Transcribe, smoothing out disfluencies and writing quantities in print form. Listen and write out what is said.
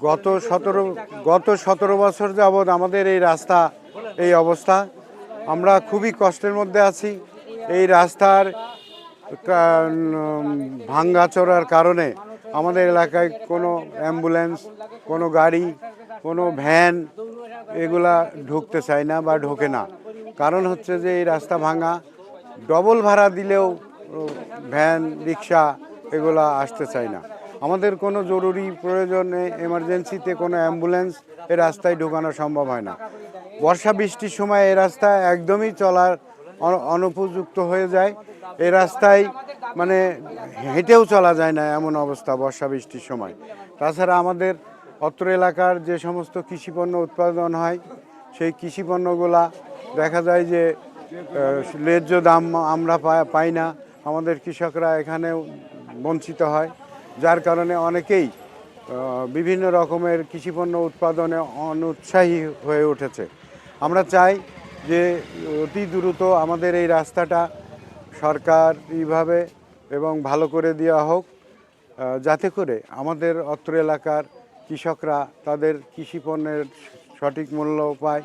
গত 17 বছর যাবৎ আমাদের এই রাস্তা এই অবস্থা। আমরা খুবই কষ্টের মধ্যে আছি। এই রাস্তার ভাঙ্গাচোরার কারণে আমাদের এলাকায় কোনো অ্যাম্বুলেন্স, কোনো গাড়ি, কোনো ভ্যান এগুলা ঢুকতে চায় না বা ঢোকে না। কারণ হচ্ছে যে এই রাস্তা ভাঙা, ডবল ভাড়া দিলেও ভ্যান, রিক্সা এগুলা আসতে চায় না। আমাদের কোনো জরুরি প্রয়োজনে এমার্জেন্সিতে কোনো অ্যাম্বুলেন্স এই রাস্তায় ঢোকানো সম্ভব হয় না। বর্ষা বৃষ্টির সময় এই রাস্তা একদমই চলার অনুপযুক্ত হয়ে যায়। এই রাস্তায় মানে হেঁটেও চলা যায় না এমন অবস্থা বর্ষা বৃষ্টির সময়। তাছাড়া আমাদের অত্র এলাকার যে সমস্ত কৃষিপণ্য উৎপাদন হয় সেই কৃষিপণ্যগুলা দেখা যায় যে ন্যায্য দাম আমরা পাই না। আমাদের কৃষকরা এখানেও বঞ্চিত হয়, যার কারণে অনেকেই বিভিন্ন রকমের কৃষিপণ্য উৎপাদনে অনুৎসাহী হয়ে উঠেছে। আমরা চাই যে অতি দ্রুত আমাদের এই রাস্তাটা সরকারিভাবে এবং ভালো করে দেওয়া হোক, যাতে করে আমাদের অত্র এলাকার কৃষকরা তাদের কৃষিপণ্যের সঠিক মূল্য পায়।